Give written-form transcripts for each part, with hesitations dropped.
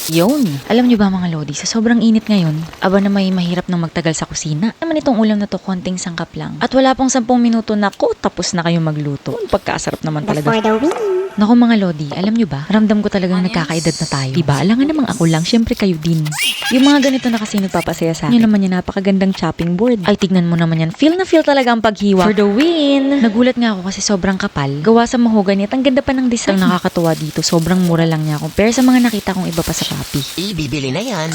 Yun. Alam nyo ba mga lodi, sa sobrang init ngayon, aba na may mahirap nang magtagal sa kusina. Naman itong ulam na to, konting sangkap lang. At wala pang 10 minuto na ko, tapos na kayo magluto. Pagkasarap naman talaga. Naku mga lodi, alam nyo ba, ramdam ko talagang nagkakaedad na tayo. Diba? Alangan namang ako lang, syempre kayo din. Yung mga ganito na kasi nagpapasaya sa akin. Yun naman yung napakagandang chopping board. Ay, tignan mo naman yan. Feel na feel talaga ang paghiwa. For the win! Nagulat nga ako kasi sobrang kapal. Gawa sa mahogany at ang ganda pa ng design. Ang nakakatuwa dito, sobrang mura lang niya compare sa mga nakita kong iba pa sa Shopee. Ibibili na yan.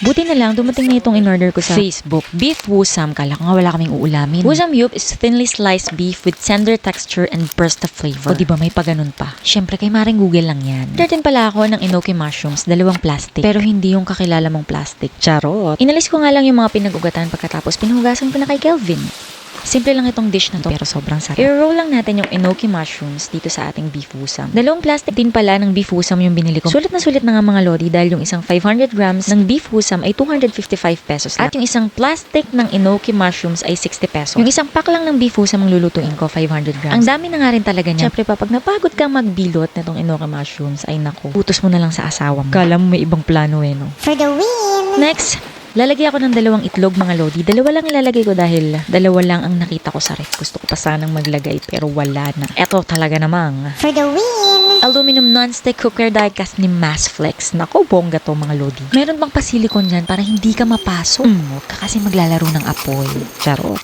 Buti na lang, dumating na itong in-order ko sa Facebook. Beef Wusam. Kala ko nga wala kaming uulamin. Wusam Yup is thinly sliced beef with tender texture and burst of flavor. O diba may paganon pa? Syempre kay Maring Google lang yan. Order din pala ako ng enoki mushrooms, 2 plastic. Pero hindi yung kakilala mong plastic. Charot. Inalis ko nga lang yung mga pinag-ugatan pagkatapos pinuhugasan ko na kay Kelvin. Simple lang itong dish na to pero sobrang sarap. I-roll lang natin yung enoki mushrooms dito sa ating beef wusam. 2 plastic din pala ng beef wusam yung binili ko. Sulit na sulit na nga mga lodi dahil yung isang 500 grams ng beef wusam ay 255 pesos lang. At yung isang plastic ng enoki mushrooms ay 60 pesos. Yung isang pack lang ng beef wusam ang lulutuin ko, 500 grams. Ang dami na nga rin talaga niya. Siyempre pa, pag napagod kang magbilot na itong enoki mushrooms, ay naku, utos mo na lang sa asawa mo. Kala mo may ibang plano eh, no? For the win! Next, lalagay ako ng 2 itlog mga lodi. 2 lang ilalagay ko dahil 2 lang ang nakita ko sa ref. Gusto ko pa sanang maglagay pero wala na. Eto talaga namang For the win! aluminum non-stick cooker die-cast ni Massflex. Nako, bongga to mga lodi. Meron bang pasilikon dyan para hindi ka mapasok? Huwag ka kasi maglalaro ng apoy. Charot.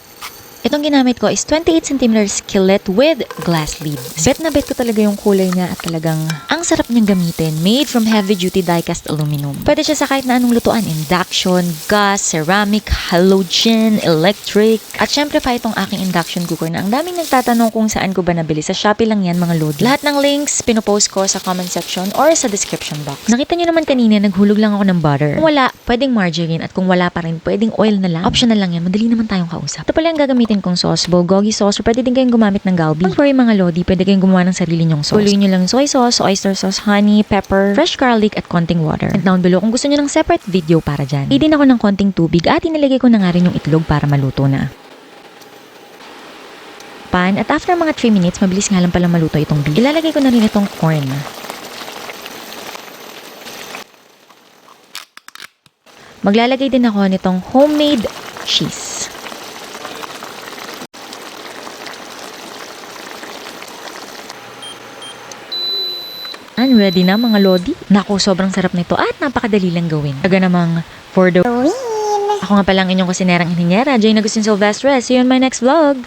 Itong ginamit ko is 28cm skillet with glass lid. Bet na bet ko talaga yung kulay niya at talagang ang sarap niyang gamitin. Made from heavy-duty die-cast aluminum. Pwede siya sa kahit na anong lutuan. Induction, gas, ceramic, halogen, electric. At syempre pa itong aking induction cooker na ang daming nagtatanong kung saan ko ba nabili. Sa Shopee lang yan mga lodi. Lahat ng links pinopost ko sa comment section or sa description box. Nakita niyo naman kanina, naghulog lang ako ng butter. Kung wala, pwedeng margarine at kung wala pa rin, pwedeng oil na lang. Optional lang yan. Madali naman tayong kausap. Ito pala yung gagamitin kong sauce, bulgogi sauce, or pwede din kayong gumamit ng galbi. Don't worry mga lodi, pwede kayong gumawa ng sarili nyong sauce. Puluin nyo lang soy sauce, oyster sauce, honey, pepper, fresh garlic, at konting water. And down below kung gusto nyo ng separate video para dyan. Idin ako ng konting tubig at inilagay ko na nga rin yung itlog para maluto na. Pan, at after mga 3 minutes, mabilis nga lang pala maluto itong beef. Ilalagay ko na rin itong corn. Maglalagay din ako nitong homemade cheese. And ready na mga lodi. Naku, sobrang sarap nito at napakadali lang gawin. Taga namang for the Win! Ako nga palang inyong kusinerang inhinyera, Jane Agustin Silvestre. See you in my next vlog!